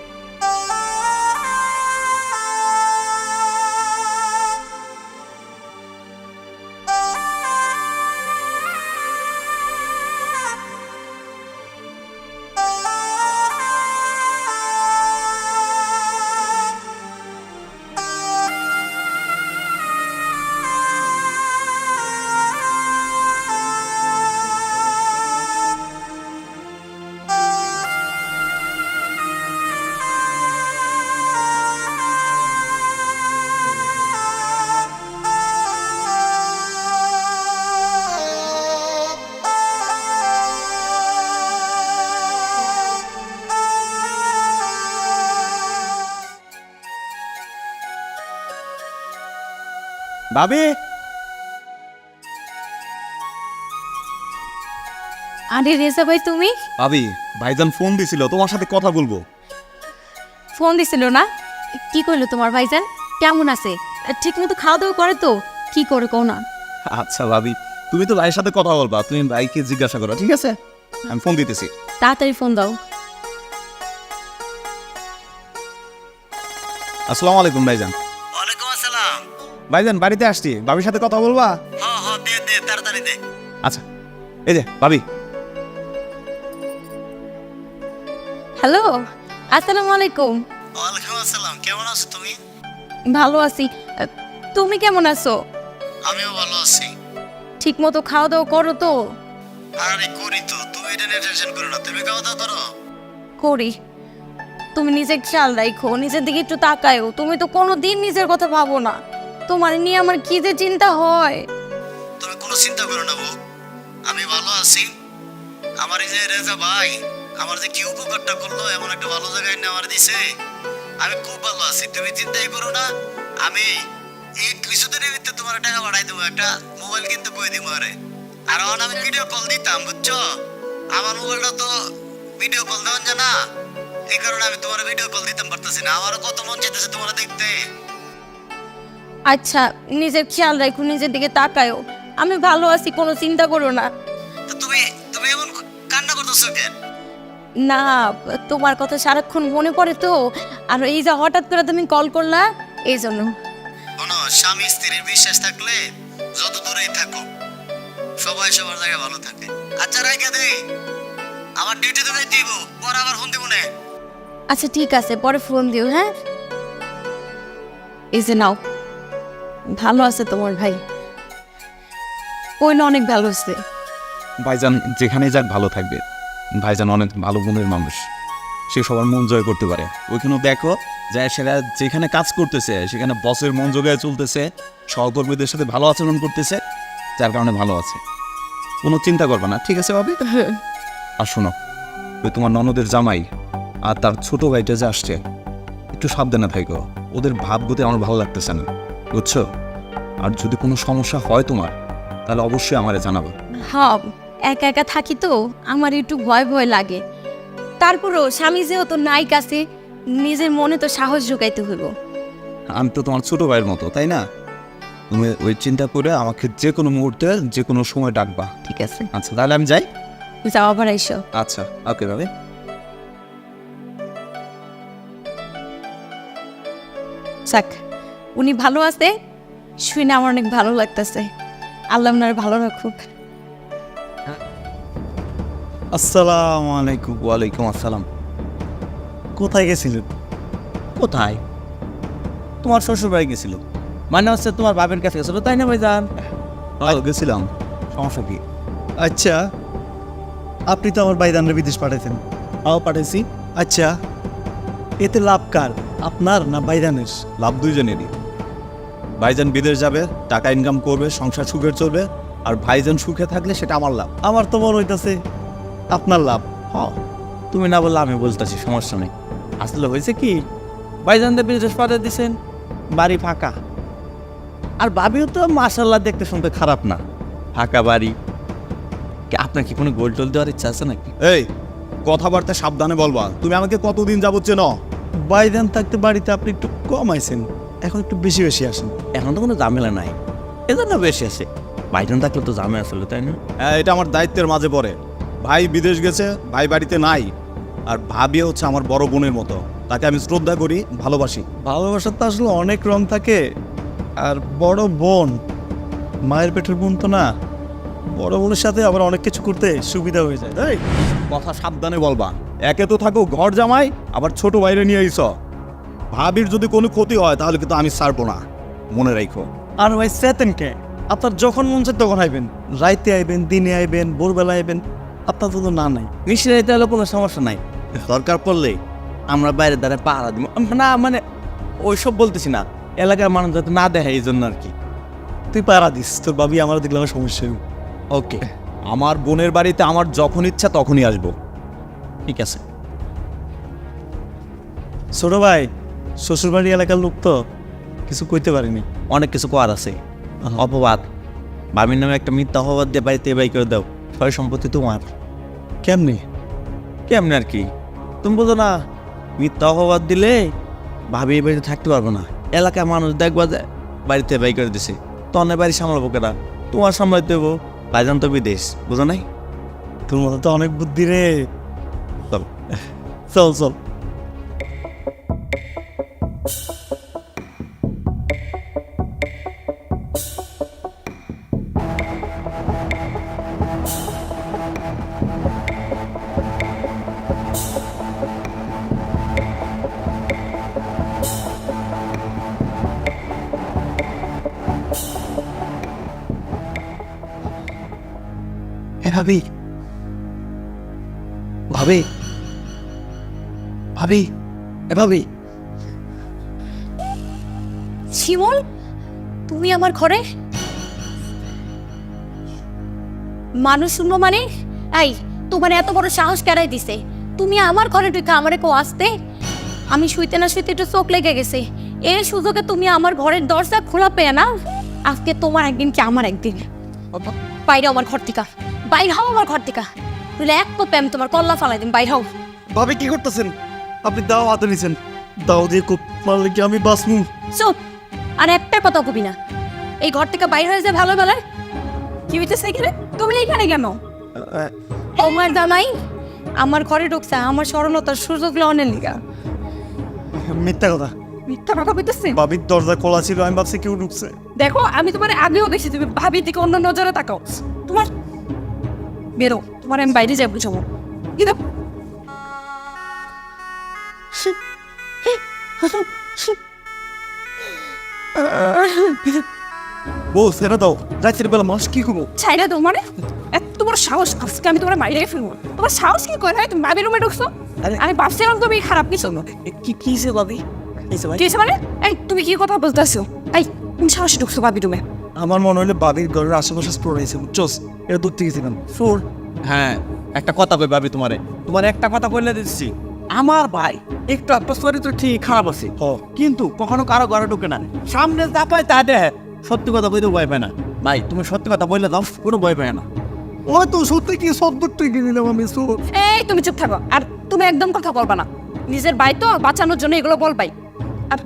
ভাবি, আরে রেজা ভাই, তুমি ভাবি ভাইজান ফোন দিছিল, তোমার সাথে কথা বলবো। ফোন দিছিল না? কি করলো তোমার ভাইজান? কেমন আছে? ঠিক মতো খাওয়া দাওয়া করে তো? কি করে কও না? আচ্ছা ভাবি, তুমি তো ভাইয়ের সাথে কথা বলবা, তুমি ভাইকে জিজ্ঞাসা করো, ঠিক আছে? আমি ফোন দিতেছি। তাড়াতাড়ি ফোন দাও। আসসালামু আলাইকুম ভাইজান। ওয়ালাইকুম আসসালাম। ভাইজান বাড়িতে আসছি, ভাবির সাথে কথা বলবা? হ্যাঁ হ্যাঁ, দে দে, তাড়াতাড়ি দে। আচ্ছা, এই যে ভাবি। হ্যালো, আসসালামু আলাইকুম। ওয়ালাইকুম আসসালাম, কেমন আছো তুমি? ভালো আছি, তুমি কেমন আছো? আমিও ভালো আছি। ঠিক মতো খাওয়া দাওয়া করো তো? আরে করি তো, তুমি এটা নিয়ে টেনশন করো না, তুমি খাওয়া দাওয়া করো। করি। তুমি নিজের খেয়াল রাখো, নিজের দিকে একটু তাকায়ও। তুমি তো কোনোদিন নিজের কথা ভাবো না, তোমার নিয়ে আমার কি যে চিন্তা হয়। তুমি কোনো চিন্তা করো না বউ, আমি ভালো আছি। আমার এই যে রেজা ভাই আমার যে কি উপকারটা করলো, এমন একটা ভালো জায়গায় নিয়ে আমার দিছে, আমি খুব ভালো আছি। তুমি চিন্তাই করো না, আমি এই কিছুদিনের ভিতরে তোমার টাকা পাঠাই দেবো, একটা মোবাইল কিনতে কই দিব। আরে আর এখন আমি ভিডিও কল দিতাম, বুঝছো? আমার মোবাইলটা তো ভিডিও কল দেওয়া যায় না, এই কারণে আমি তোমার ভিডিও কল দিতাম পারতেছি না। আমারও কত মন চাইতেছে তোমার দেখতে। আচ্ছা, নিজের খেয়াল রাখো, নিজের দিকে তাকায়ও। আমি ভালো আছি, কোনো চিন্তা করো না। তুমি তুমি এমন কান্না করতেছো কেন? না, তোমার কথা সারাক্ষণ মনে পড়ে তো, আর এই যে হঠাৎ করে তুমি কল করলা, এই জন্য। শোনো, স্বামী স্ত্রীর বিশ্বাস থাকলে যত দূরেই থাকো সবাই সবার জায়গায় ভালো থাকে। আচ্ছা রাইখা দে, আমার ডিউটিতে যাইতে দিব, পর আবার ফোন দিব না। আচ্ছা ঠিক আছে, পরে ফোন দিও। হ্যাঁ, এই যে নাও। ভালো আছে তোমার ভাই? ওই না, অনেক ভালো আছে। ভাইজান যেখানে যাক ভালো থাকবে। ভাইজান অনেক ভালো মনের মানুষ, সে সবার মন জয় করতে পারে। ওইখানেও দেখো যে সেটা যেখানে কাজ করতেছে সেখানে বসের মন জোগায় চলতেছে, সহকর্মীদের সাথে ভালো আচরণ করতেছে, যার কারণে ভালো আছে। কোনো চিন্তা করবে না, ঠিক আছে ভাবি? আর শোনো, ওই তোমার ননদের জামাই আর তার ছোট ভাইটা যে আসছে, একটু সাবধানে থাকো। ওদের ভাবগতি আমার ভালো লাগতেছে না, বুঝছো? আর যদি কোনো সমস্যা হয় তোমার, তাহলে অবশ্যই আমারে জানাবো। হ্যাঁ, একা একা থাকি তো আমার একটু ভয় ভয় লাগে। তারপরও স্বামী যেহেতু নাই কাছে, নিজের মনে তো সাহস জোগাইতে হইব। আমি তো তোমার ছোট ভাইয়ের মতো, তাই না? তুমি ওই চিন্তা করে আমাকে যে কোনো মুহূর্তে যে কোনো সময় ডাকবা। ঠিক আছে, আচ্ছা, তাহলে আমি যাই। যাও, আবার এসো। আচ্ছা, ওকে ভাবে। যাক, উনি ভালো আছে শুনে আমার অনেক ভালো লাগতেছে। আল্লাহ আপনার ভালো রাখুক। আসসালামু আলাইকুম। ওয়ালাইকুম আসসালাম। কোথায় গেছিলেন? কোথায়? তোমার শ্বশুর বাড়ি গেছিল, মানে হচ্ছে তোমার বাপের কাছে গেছিল, তাই না ভাইজান? গেছিলাম। সমস্যা কি? আচ্ছা, আপনি তো আমার ভাইজানরে বিদেশ পাঠাইছেন। তাও পাঠাইছি। আচ্ছা, এতে লাভ কার, আপনার না ভাইজানের? লাভ দুইজনেরই। ভাইজান বিদেশ যাবে, টাকা ইনকাম করবে, সংসার সুখে চলবে, আর ভাইজান সুখে থাকলে সেটা আমার লাভ। আমার তো মনে হইতাছে আপনার লাভ। হ্যাঁ, তুমি না বললে আমি বলতেছি, সমস্যা নেই। আসলে হয়েছে কি, ভাইজানদের বিদেশ পাঠিয়ে দিয়েছেন, বাড়ি ফাঁকা। আর ভাবিও তো মাশাল্লাহ দেখতে শুনতে খারাপ না, ফাঁকা বাড়ি। আপনার কি কোনো গোল টোল দেওয়ার ইচ্ছা আছে নাকি? এই কথাবার্তা সাবধানে বলবা। তুমি আমাকে কতদিন যাবত চেনো? ভাইজান থাকতে বাড়িতে আপনি একটু কম আইছেন, এখন একটু বেশি বেশি আসেন। এখন তো কোনো ঝামেলা নাই, এজন্য বেশি আছে। ভাইজান থাকলে তো ঝামেলা আসলে, তাই না? হ্যাঁ, এটা আমার দায়িত্বের মাঝে পড়ে। ভাই বিদেশ গেছে, ভাই বাড়িতে নাই। আর ভাবি হচ্ছে আমার বড় বোনের মতো, তাকে আমি শ্রদ্ধা করি, ভালোবাসি। ভালোবাসার তো আসলে অনেক রং থাকে। আর বড় বোন, মায়ের পেটের বোন তো না, বড় বোনের সাথে আবার অনেক কিছু করতে সুবিধা হয়ে যায়। তাই কথা সাবধানে বলবা। একে তো থাকো ঘর জামাই, আবার ছোট বাইরে নিয়ে আইস। ভাবির যদি কোনো ক্ষতি হয় তাহলে কিন্তু আমি ছাড়বো না, মনে রাখো। আর ভাই চেতেন কে? আপনার যখন মন চায় তখন আইবেন, রাইতে আইবেন, দিনে আইবেন, ভোরবেলা আইবেন, আপনার তো না নাই। মিশনারিতে হলে কোনো সমস্যা নাই, দরকার পড়লে আমরা বাইরে দ্বারা পাহারা দিব না, মানে ওইসব বলতেছি না, এলাকার মানুষ যাতে না দেখে এই জন্য আর কি। তুই পারা দিস, তোর ভাবি আমার দেখলাম সমস্যা হইব। ওকে, আমার বোনের বাড়িতে আমার যখন ইচ্ছা তখনই আসবো। ঠিক আছে। ছোট ভাই, শ্বশুরবাড়ি এলাকার লোক তো কিছু কইতে পারিনি। অনেক কিছু করার আছে। অপবাদ, ভাবির নামে একটা মিথ্যা অপবাদ দিয়ে বাড়িতে বাই করে দাও, সয় সম্পত্তি তোমার। কেমনি? কেমনে আর কি, তুমি বলো না, মিথ্যা অপবাদ দিলে ভাবি এই বাড়িতে থাকতে পারবো না, এলাকার মানুষ দেখবা যে বাড়িতে বাই করে দিছে, তখন বাড়ি সামলাবো কেনা? তোমার সামলাইতে দেবো, ভাইজান তো বিদেশ, বুঝো নাই? তোর মতো তো অনেক বুদ্ধি রে। চল চল চল। ভাবি, ভাবি, ভাবি, ভাবি, শিমুল, তুমি আমার ঘরে? মানুষ শুনবো মানে? এই, তোমার এত বড় সাহস কেড়াই দিছে? তুমি আমার ঘরে ঢুকে আমারে কো আসতে? আমি শুইতে না শুইতে একটু চোখ লেগে গেছে, এই সুযোগে তুমি আমার ঘরের দরজা খোলা পেয়ে না। আজকে তোমার একদিন কি আমার একদিন। বাইরে আমার ঘর থেকে, বাইর হও আমার ঘর থেকে, তুই এক কোপে আমি তোমার কল্লা ফালাই দিন। বাইর হও। ভাবি কি করতেছেন? আপনি দাও হাতে নিছেন, দাও দিয়ে কোপ মারলে কি আমি বাঁচমু? চুপ, আর একটা কথা কবি না। এই ঘর থেকে বাইরে হয়ে যায় ভালো বেলায়। কি হইতেছে এখানে? তুমি এখানে কেন? আমার জামাই আমার ঘরে ঢুকছে আমার সরলতার সুযোগ লওয়ার লিগা। মিথ্যা কথা। মিথ্যা কথা কইতেছে? ভাবির দরজা খোলা ছিল, আমি ভাবছি কেউ ঢুকছে। দেখো আমি তোমার আগেও দেখছি তুমি ভাবির দিকে অন্য নজরে তাকাও। তোমার বেরো, তোমার আমি বাইরে যাই বুঝাবো। কি দেখো বউ ছেড়ে দাও, রাত্রের বেলা মানুষ কি করবো? ছাইরা দাও মানে? এত তোমার সাহস, আজকে আমি তোমার মাইরে ফেলবো। তোমার সাহস কি করে হয়? তুমি ভাবির রুমে ঢুকছো? আমি ভাবছিলাম তুমি খারাপ কিছু। কি সে ভাবি? কি হয়েছে মানে? এই তুমি কি কথা বলতেছো? এই তুমি সাহসে ঢুকছো ভাবির রুমে? আমার মনে হইলে বাবির ঘরের আশেপাশে স্টোর হয়েছে, বুঝছোস? এটা দূর থেকে গেছিলাম। শোন, হ্যাঁ একটা কথা কই ভাবি তোমারে, তোমার একটা কথা বলে দিচ্ছি। আমার ভাই একটু আপনার চরিত্র ঠিক খারাপ আছে, কিন্তু কখনো কারো ঘরে ঢুকে না, সামনে যা পায় তা দেয়। সত্যি কথা বলতে ভয় পায় না ভাই, তুমি সত্যি কথা বললে দাও, কোনো ভয় পায় না। ওই তো সত্যি কি সব দূর থেকে নিলাম আমি। এই তুমি চুপ থাকো, আর তুমি একদম কথা বলবা না। নিজের ভাই তো বাঁচানোর জন্য এগুলো বলবাই। আর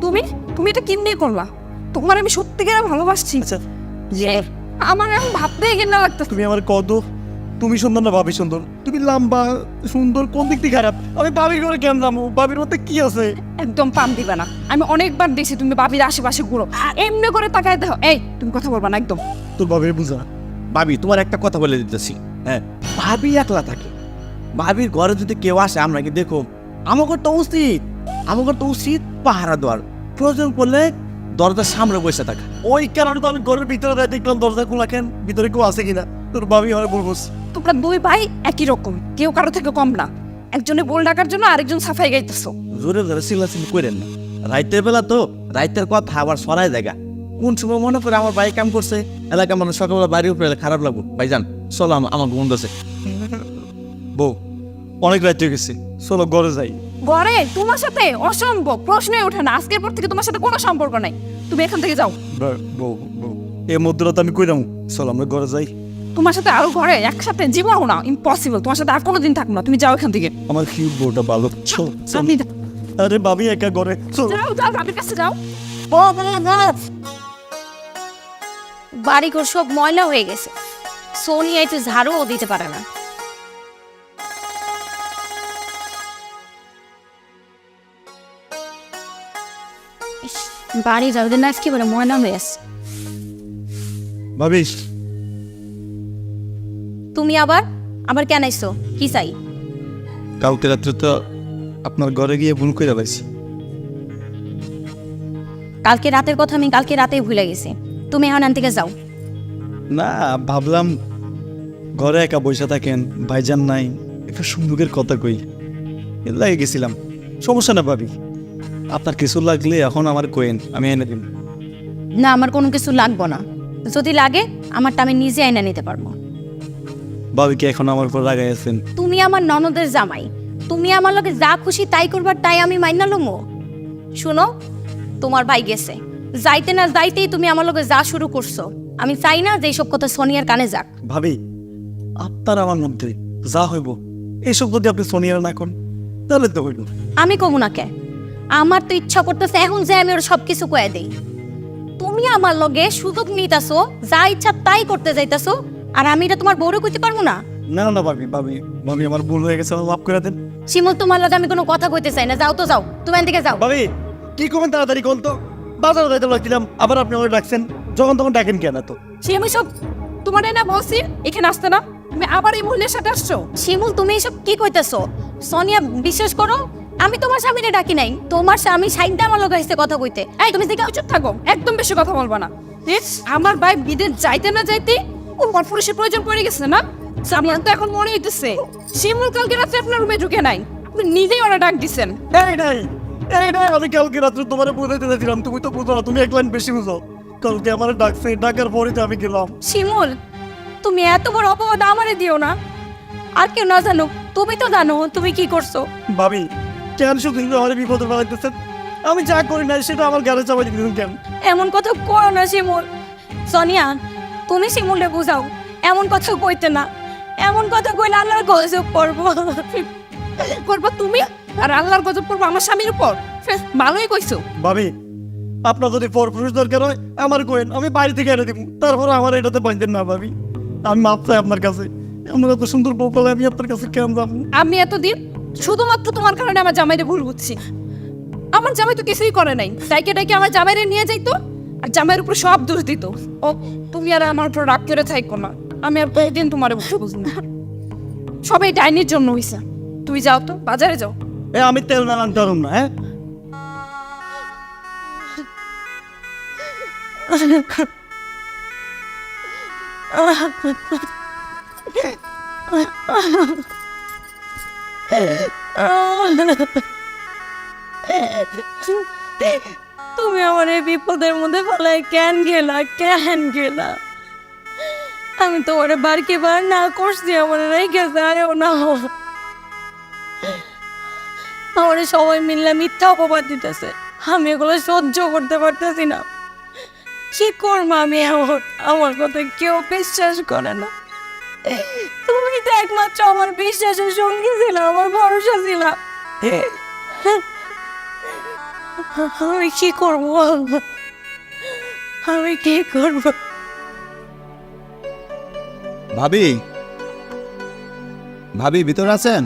তুমি তুমি এটা কেমনি করলা? তোমার আমি সত্যিকার ভালোবাসছি। আমার এখন ভাবতে ঘেন্না লাগতেছে। তুমি আমার কত, তুমি সুন্দর না ভাবি সুন্দর? তুমি লম্বা সুন্দর, কোন দিক থেকে খারাপ? আমি ভাবির ঘরে কেন যাবো? ভাবির মধ্যে কি আছে? একদম পাম দিবা না। আমি অনেকবার দেখছি তুমি বাবির আশেপাশে ঘুরো, এমনি করে তাকায় দেখো। এই তুমি কথা বলবা না একদম। তোর ভাবির বুঝা। ভাবি তোমার একটা কথা বলে দিতেছি, হ্যাঁ ভাবি একলা থাকে, ভাবির ঘরে যদি কেউ আসে আমরা কি দেখো, আমাকে তো উচিত পাহারা দেওয়ার, প্রয়োজন পড়লে দরজার সামনে বসে থাকা। ওই কারণে তো আমি ঘরের ভিতরে দেখলাম দরজা খোলা, কেন ভিতরে কেউ আছে কিনা। তোর ভাবি আমার বলবো। তোমরা দুই ভাই একই রকম, কেউ কারো থেকে কম না। একজনে বোল ডাকার জন্য আরেকজন সাফাই গাইতেছো। জোরে জোরে চিল্লাচিল্লি করেন না, রাইতের বেলা তো, রাইতের কথা আবার সরাই জায়গা। কোন সময় মনে করে আমার ভাই কাম করছে, এলাকা মানুষ সকালবেলা বাড়ির উপরে এলে খারাপ লাগবো। ভাইজান চলো, আমার বন্ধু আছে। বউ অনেক রাত হয়ে গেছে, চলো ঘরে যাই। ঘরে তোমার সাথে অসম্ভব, প্রশ্নই ওঠে না। আজকের পর থেকে তোমার সাথে কোনো সম্পর্ক নাই, তুমি এখান থেকে যাও। বউ বউ এই মধ্যরাতে আমি কই যাবো? চলো আমরা ঘরে যাই। তোমার সাথে আরো ঘরে একসাথে জীবন না, ইম্পসিবল। তোমার সাথে আর কোনোদিন থাকবো না, তুমি যাও এখান থেকে। আমার কি বউটা ভালো। চল চল। আপনি আরে ভাবি একা ঘরে চল। যাও যাও, ভাবির কাছে যাও। বাড়িঘর সব ময়লা হয়ে গেছে, সোনিয়া একটু ঝাড়ুও দিতে পারে না। ইস, বাড়ি যাও না, একেবারে ময়লা হয়ে আছে। ভাবি তুমি আবার আবার কেন আইছো? কি চাই? কালকে রাত্রে তো আপনার ঘরে গিয়ে ভুল করে পাইছি। কালকে রাতের কথা আমি কালকে রাতেই ভুলে গেছি। তুমি এখন থেকে যাও। না ভাবলাম ঘরে একা বসে থাকেন, ভাইজান নাই, একটা সুন্দরের কথা কই, লাগে গেছিলাম। সমস্যা না ভাবি, আপনার কিছু লাগলে এখন আমার কোয়েন, আমি এনে দিন। না, আমার কোনো কিছু লাগবো না। যদি লাগে আমারটা আমি নিজে এনে নিতে পারবো। ভাবি কি এখন আমার উপর রাগাই আছেন? তুমি আমার ননদের জামাই, তুমি আমার লগে যা খুশি তাই করবার, তাই আমি মাইনা লমো? শুনো, তোমার ভাই গেছে, যাইতে না যাইতেই তুমি আমার লগে যা শুরু করছো। আমি চাই না যে এইসব কথা সোনিয়ার কানে যাক। ভাবি আপনার আমার মধ্যে যা হইব, এইসব যদি আপনি সোনিয়ার না করেন তাহলে তো হইল। আমি কমু না কে? আমার তো ইচ্ছা করতেছে এখন যে আমি ওর সব কিছু কয়ে দেই। তুমি আমার লগে সুযোগ নিতাছো, যা ইচ্ছা তাই করতে যাইতাছো, আর আমি এটা তোমার বউরে কইতে পারবো না? না না ভাবি, ভাবি ভাবি আমার ভুল হয়ে গেছে, আমার মাফ করে দেন। শিমুল, তোমার লগে আমি কোনো কথা কইতে চাই না। যাও তো যাও, তুমি এখান থেকে যাও। ভাবি কি করবেন তাড়াতাড়ি কোন তো, বাজারে যাইতে লাগছিলাম, আবার আপনি আমাকে ডাকছেন, যখন তখন ডাকেন কেন? তো সে আমি সব তোমার না বলছি এখানে আসতে না, তুমি আবার এই মহিলার সাথে আসছো। শিমুল, তুমি এসব কি কইতেছো? সোনিয়া, বিশ্বাস করো আমি তোমার স্বামীরে ডাকি নাই, তোমার স্বামী সাইডটা আমার লগে এসে কথা কইতে। এই তুমি দেখে চুপ থাকো, একদম বেশি কথা বলবা না। আমার ভাই বিদেশ যাইতে না যাইতে ও পুরুষের প্রয়োজন পড়ে গেছে না। আমার তো এখন মনে হইতেছে শিমুল কালকে রাতে আপনার রুমে ঢুকে নাই, আপনি নিজেই ওরা ডাক দিচ্ছেন। এই নাই, এই নাই, আমি কালকে রাত্রে তোমার বুঝাইতে চাইছিলাম, তুমি তো বুঝো না, তুমি এক লাইন বেশি বুঝো। কালকে আমার ডাকছে, ডাকার পরে তো আমি গেলাম। শিমুল, তুমি এত বড় অপবাদ আমারে দিও না। আর কেউ না জানো, তুমি তো জানো তুমি কি করছো। ভাবি কেন শুধু আমার বিপদে ফেলাইতেছেন? আমি যা করি না সেটা আমার গাড়ি চাপাই দিতেছেন কেন? এমন কথা করো না শিমুল। সোনিয়া, তুমি শিমুলে বুঝাও, এমন কথা কইতে না। এমন কথা কইলে আল্লাহর গজব পড়বো। করবা তুমি, আর আল্লাহর গজব পড়বো আমার স্বামীর উপর। ভালোই কইছো। ভাবি আপনার যদি পরপুরুষ দরকার হয় আমার কোয়েন, আমি বাড়ি থেকে এনে দিব, তারপরে আমার এটাতে বাইতেন না ভাবি। আমি মাপ চাই আপনার কাছে, আমার এত সুন্দর বউ পেলে আমি আপনার কাছে কেমন যাবো? আমি এতদিন শুধুমাত্র তোমার কারণে আমার জামাইরে ভুল বুঝছি। আমার জামাই তো কিছুই করে নাই, ডাইকে ডাইকে আমার জামাইরে নিয়ে যাইতো আর জামাইয়ের উপর সব দোষ দিত। ও তুমি আর আমার উপর রাগ করে থাকো না, আমি আর কয়েকদিন তোমার বুঝবো না। সবাই ডাইনির জন্য হইছে। তুমি যাও তো, বাজারে যাও। আমি তেল না আনতে পারুম না, হ্যাঁ? তুমি আমার এই বিপদের মধ্যে ফেলাই কেন গেলা, কেন গেলা? আমি তোমার বারকে বার না করছি, আমার রেখেছে আরেও না। আমার সবাই মিললে মিথ্যা অপবাদ দিতেছে, আমি এগুলো সহ্য করতে পারতেছি না। কি করবো আমি এখন? আমার কথা কেউ বিশ্বাস করে না। তুমি তো একমাত্র আমার বিশ্বাসের সঙ্গী ছিল, আমার ভরসা ছিল। আমি কি করবো? আমি কি করবো? ভাবি, ভাবি ভিতরে আছেন?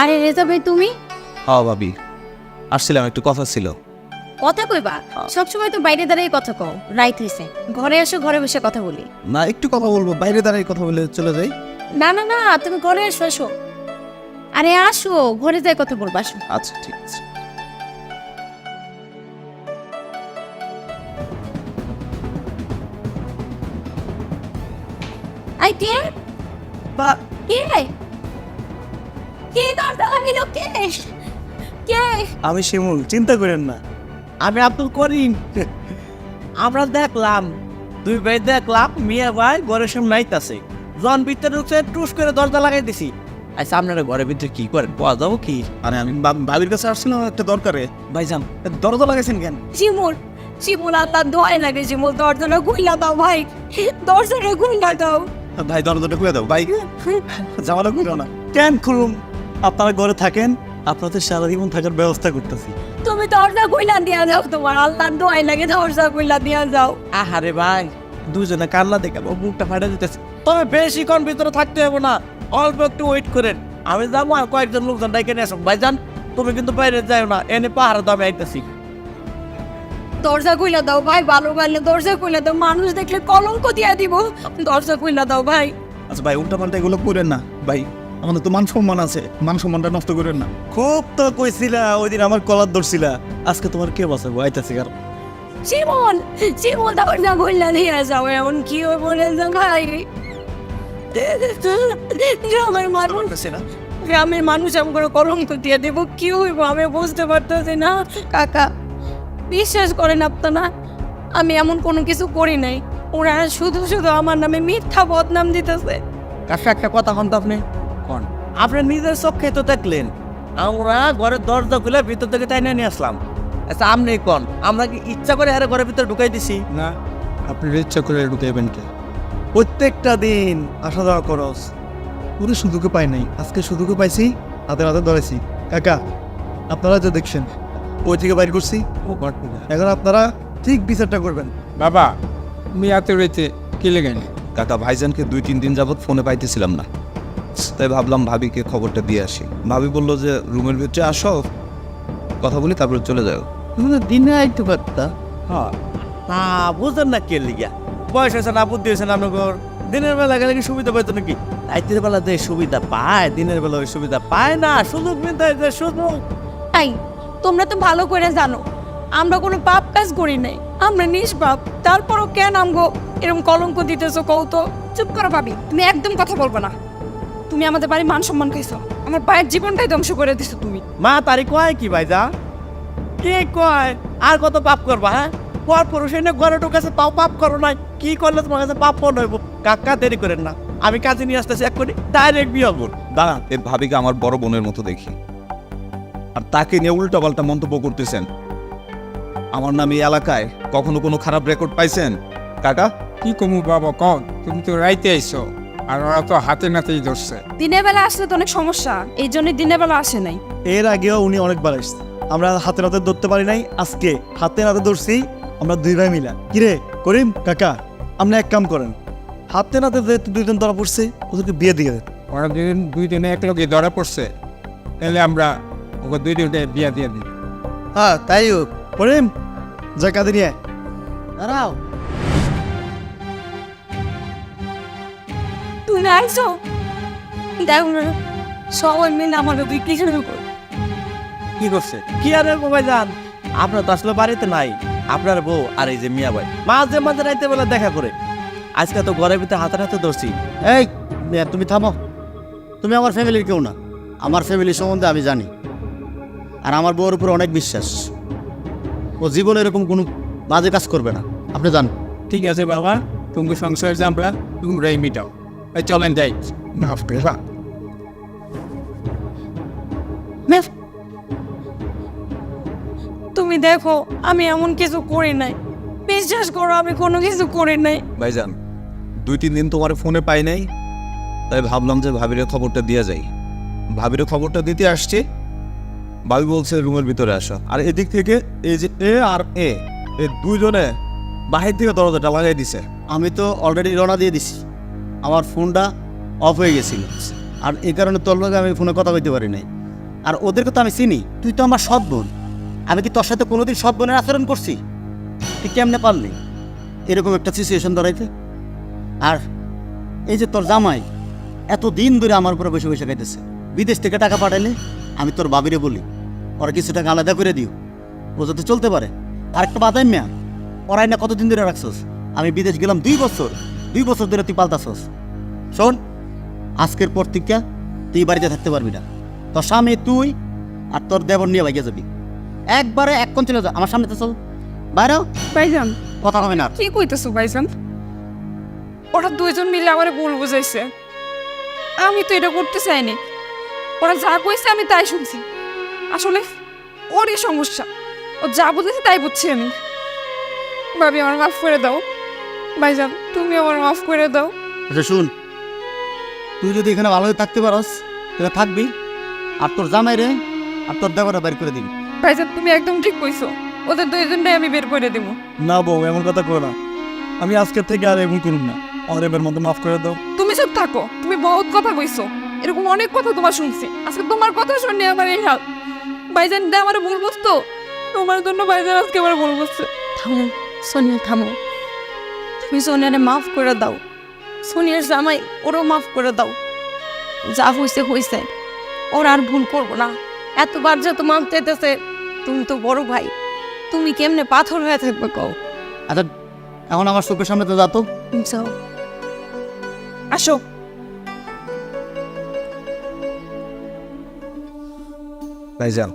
আরে রেজা ভাই, তুমি হ্যাঁ ভাবি, আসছিলাম, একটু কথা ছিল। কথা কইবা? সবসময় তো বাইরে দাঁড়িয়ে কথা কও, রাইত হইছে, ঘরে আসো, ঘরে বসে কথা বলি। না, একটু কথা বলবো, বাইরে দাঁড়িয়ে কথা বলে চলে যাই। না না না, তুমি ঘরে আসো, আসো। আরে আসো, ঘরে যাই কথা বলবো, আসো। আচ্ছা ঠিক আছে। I K? বা কে? কে দরজা লাগিল? কে? কে? আমি শিমুল, চিন্তা করেন না। আমি আব্দুল করিম। আমরা দেখলাম দুই ভাই, দেখলাম মিয়া ভাই ঘরের সামনে নাইতাছে, জন ভিতরে ঢুকছে, টুস করে দরজা লাগাই দিছি। আচ্ছা আপনারা ঘরের ভিতরে কি করেন, পাওয়া যাবো কি? আরে আমি ভাবির কাছে আসছিলাম একটা দরকারে। ভাইজান দরজা লাগাইছেন কেন? শিমুল, শিমুল, আপনার দোয়াই লাগে শিমুল, দরজাটা খুইলা দাও ভাই, দরজাটা খুইলা দাও। ভাই দরজাটা খুলে দাও ভাই, জামাটা খুলো না। কেন খুলুম? আপনারা ঘরে থাকেন, আপনাদের সারা জীবন থাকার ব্যবস্থা করতেছি। তুমি দরজা খুইলা দিয়া যাও, তোমার আল্লাহর দোয়াই লাগে, দরজা খুইলা দিয়া যাও। আহারে ভাই, দুজনে কান্না দেখে আমার বুকটা ফাটা দিতেছে। তবে বেশিক্ষণ ভিতরে থাকতে হবে না, অল্প একটু ওয়েট করেন, আমি যাবো আর কয়েকজন লোকজন ডাইকে নিয়ে আসুন। ভাইজান তুমি কিন্তু বাইরে যাও না, এনে পাহাড় দামে আইতেছি। দরজা খুইলা দাও ভাই, ভালো ভালো দরজা খুইলা দাও, মানুষ দেখলে কলঙ্ক দিয়া দিব, দরজা খুইলা দাও ভাই। আচ্ছা ভাই, উল্টা পাল্টা এগুলো করেন না ভাই, আমাদের তো মান সম্মান আছে, মান সম্মানটা নষ্ট করেন না। খুব তো কইছিলা ওই দিন আমার কলার ধরছিলা, আজকে তোমার কে বাঁচাবো? আইতাছি কার। শিমুল, শিমুল, দরজা খুইলা দিয়া যাও, এমন কি হয় বলে যাও ভাই। গ্রামের মানুষ, গ্রামের মানুষ আমার কলঙ্ক দিয়ে দেবো, কি হইব আমি বুঝতে পারতেছি না। কাকা বিশ্বাস করেন আপনারা, আমি এমন কোনো কিছু করি নাই, ওরা শুধু শুধু আমার নামে মিথ্যা বদনাম দিতেছে। কাছে একটা কথা হন তো আপনি কোন, আপনি নিজের চোখে তো দেখলেন আমরা ঘরের দরজা খুলে ভিতর থেকে তাই নিয়ে আসলাম। আচ্ছা আপনি কোন, আমরা কি ইচ্ছা করে আরে ঘরের ভিতরে ঢুকাই দিছি? না, আপনি ইচ্ছা করে ঢুকাইবেন কে? প্রত্যেকটা দিন আসা যাওয়া করস, পুরো সুযোগও পাই নাই, আজকে সুযোগও পাইছি, হাতে হাতে ধরেছি। কাকা আপনারা যে দেখছেন ওই থেকে বাইর করছি, এখন আপনারা ঠিক বিচারটা করবেন। বাবা মিয়াতে রয়েছে কি লেগেন? কাকা, ভাইজানকে 2-3 দিন যাবত ফোনে পাইতেছিলাম না, তাই ভাবলাম ভাবিকে খবরটা দিয়ে আসি। ভাবি বললো যে রুমের ভিতরে আসো, কথা বলি, তারপরে চলে যাও। তুমি তো দিনে আইতে পারতা। হ্যাঁ না, বুঝলেন না কে লিগা, বয়স হয়েছে না, বুদ্ধি হয়েছে না, আপনার দিনের বেলা গেলে কি সুবিধা পাইতো নাকি? রাইতের বেলা যে সুবিধা পায়, দিনের বেলা ওই সুবিধা পায় না, সুযোগ মিলতে যে সুযোগ। তাই তোমরা তো ভালো করে জানো আমরা কোনো পাপ কাজ করি নাই, আমরা নিষ্পাপ, তারপরও কেন আমগো এরকম কলঙ্ক দিতেছো কও তো? চুপ করো ভাবি, তুমি একদম কথা বলবে না। তুমি আমাদের বাড়ি মান সম্মান খাইছো, আমার ভাইয়ের জীবনটাই ধ্বংস করে দিছো তুমি। মা তারি কয় কি ভাইজা, কে কয় আর কত পাপ করবা? হ্যাঁ, পর পুরুষ এনে ঘরে ঢুকেছে, তাও পাপ করো নাই, কি করলে তোমার কাছে পাপ মনে হইব? কাকা দেরি করেন না, আমি কাজে নিয়ে আসতেছি, এক করে ডাইরেক্ট বিয়ে হবো। দাঁড়া, এ ভাবিকে আমার বড় বোনের মতো দেখি, আর তাকে নিয়ে উল্টাপাল্টা মন্তব্য করতেছেন। আমার নামে এই এলাকায় কখনো কোনো খারাপ রেকর্ড পাইছেন কাকা? কি কমু বাবা কন, তুমি তো রাইতে আইছো আর ওরা তো হাতে নাতেই ধরছে। দিনের বেলা আসলে তো অনেক সমস্যা, এই জন্য দিনের বেলা আসে নাই। এর আগেও উনি অনেকবার আসছে, আমরা হাতে নাতে ধরতে পারি নাই, আজকে হাতে নাতে ধরছি আমরা দুই ভাই মিলা। কিরে করিম কাকা, আপনি এক কাম করেন, হাতে নাতে যে দুইজন ধরা পড়ছে ওদেরকে বিয়ে দিয়ে দেন। ওরা দুই দিনে এক লোকে ধরা পড়ছে, তাহলে আমরা ওকে দুই দিনে বিয়া দিয়ে দিই। হ্যাঁ তাই হোক। করিম যা কাঁদে নিয়ে আয়। দাঁড়াও, তুমি আইসো, দেখো না সবাই মিলে আমার বিক্রি শুরু কর। কি করছে? কি আর ভাইজান, আপনার তো আসলে বাড়িতে নাই, আপনার বউ আর এই যে মিয়া ভাই মাঝে মাঝে রাইতে বেলা দেখা করে। আজকে তো ঘরের ভিতরে হাতে হাতে ধরছি। এই মেয়ে, তুমি থামো। তুমি আমার ফ্যামিলির কেউ না, আমার ফ্যামিলির সম্বন্ধে আমি জানি, আর আমার বউর উপর অনেক বিশ্বাস। ও জীবনে এরকম কোনো বাজে কাজ করবে না, আপনি জান। ঠিক আছে বাবা, তুমি সংসার আমরা তোমরাই মিটাও। এই চলেন যাই। মাফ করে বা। তুমি দেখো আমি এমন কিছু করি নাই, বিশ্বাস করো আমি কোনো কিছু করি নাই। ভাইজান 2-3 দিন তোমার ফোনে পাই নাই, তাই ভাবলাম যে ভাবির খবরটা দিয়ে যাই। ভাবির খবরটা দিতে আসছি, ভাবি বলছে রুমের ভিতরে আসো। আর এদিক থেকে এই যে এ আর এ এই দুইজনে বাহির থেকে দরজাটা লাগাই দিছে। আমি তো অলরেডি রওনা দিয়ে দিছি, আমার ফোনটা অফ হয়ে গেছিল, আর এই কারণে তোর লগে আমি ফোনে কথা বলতে পারি নাই। আর ওদেরকে তো আমি চিনি, তুই তো আমার সৎ বোন। আমি কি তোর সাথে কোনোদিন সৎ বোনের আচরণ করছি? তুই কেমনে পারলি এরকম একটা সিচুয়েশন দাঁড়াইতে? আর এই যে তোর জামাই এত দিন ধরে আমার উপরে বসে বসে খাইতেছে, বিদেশ থেকে টাকা পাঠাইলে আমি তোর বাবিরে বলি ওরা কিছু টাকা আলাদা করে দিও, ও যাতে চলতে পারে। আর একটা বাদাই মেয়া, ওরাই না কতদিন ধরে রাখছস? আমি বিদেশ গেলাম 2 বছর, 2 বছর ধরে তুই পাল্টাছস। শোন, আজকের পর থেকে তুই বাড়িতে থাকতে পারবি না। তোর স্বামী তুই আর তোর দেবর নিয়ে বাইকে যাবি, একবারে এক কোণ চলে যা। আমার সামনে তো চল, বাইরেও ভাইজান কথা হবে না। কি কইতেছো ভাইজান? ওরা দুইজন মিলে আমার ভুল বুঝাইছে, আমি তো এটা করতে চাইনি। ওরা যা কইছে আমি তাই শুনছি। আসলে ওরই সমস্যা, ও যা বুঝেছে তাই বুঝছি আমি। ভাবি আমার মাফ করে দাও। ভাইজান তুমি আমার মাফ করে দাও। আচ্ছা শুন, তুই যদি এখানে ভালোভাবে থাকতে পারস তাহলে থাকবি, আর তোর জামাই রে আর তোর দেবরা বের করে দিবি। ভাইজান তুমি একদম ঠিক কইছো, ওদের দুইজনটাই আমি বের করে দেবো। না বউ, এমন কথা করো না, আমি আজকের থেকে আর এমন করুন না, আমার এবার মতো মাফ করে দাও। তুমি সব থাকো, তুমি বহুত কথা কইছো, এরকম অনেক কথা তোমার শুনছি, আজকে তোমার কথা শুনে আমার এই হাল। ভাইজান দে আমার ভুল বুঝতো, তোমার জন্য ভাইজান আজকে আমার ভুল বুঝছে। থামো সোনিয়া, থামো। তুমি সোনিয়ারে মাফ করে দাও, সোনিয়ার জামাই ওরও মাফ করে দাও। যা হয়েছে হয়েছে, ওর আর ভুল করবো না। এতবার যে তো মাফ চাইতেছে, তুমি তো বড় ভাই, তুমি কেমনে পাথর হয়ে থাকবে কও? আচ্ছা এখন আমার চোখের সামনে তো যাতো। যাও। আসো। ভাইজান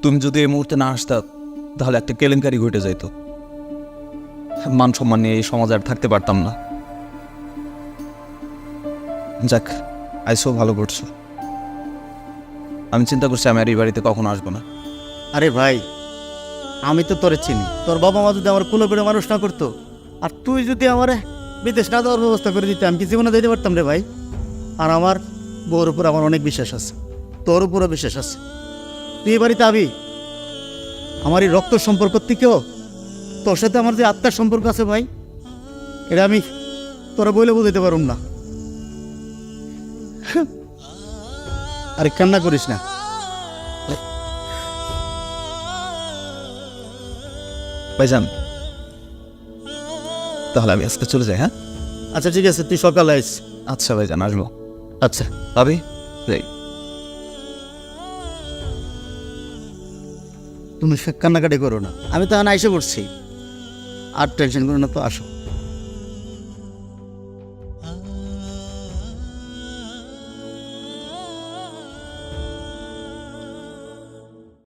তুমি যদি এই মুহূর্তে না আসতা, তাহলে একটা কেলেঙ্কারি ঘটে যাইতো। মান সম্মান নিয়ে এই সমাজে আর থাকতে পারতাম না। যাক, আইসো ভালো করছো। আমি চিন্তা করছি আমি আর এই বাড়িতে কখনো আসবো না। আরে ভাই, আমি তো তোরে চিনি, তোর বাবা মা যদি আমার কুলো করে মানুষ না করতো, আর তুই যদি আমার বিদেশ না দেওয়ার ব্যবস্থা করে দিতে, আমি কি জীবনে দিতে পারতাম রে ভাই? আর আমার বউর উপর আমার অনেক বিশ্বাস আছে, তোর উপরও বিশ্বাস আছে। তুই এই বাড়িতে আবি, আমার এই রক্ত সম্পর্ক থেকেও তোর সাথে আমার যে আত্মার সম্পর্ক আছে ভাই, এটা আমি তোরা বলে বুঝাইতে পারুম না। আরে কান্না করিস না। ভাইজান তাহলে আমি আজকে চলে যাই। হ্যাঁ আচ্ছা ঠিক আছে, তুই সকালে আইস। আচ্ছা ভাইজান, আসবো। আচ্ছা ভাবি যাই। তুমি কান্নাকাটি করো না, আমি তো এখন আইসে পড়ছি, আর টেনশন করো না, তো আসো।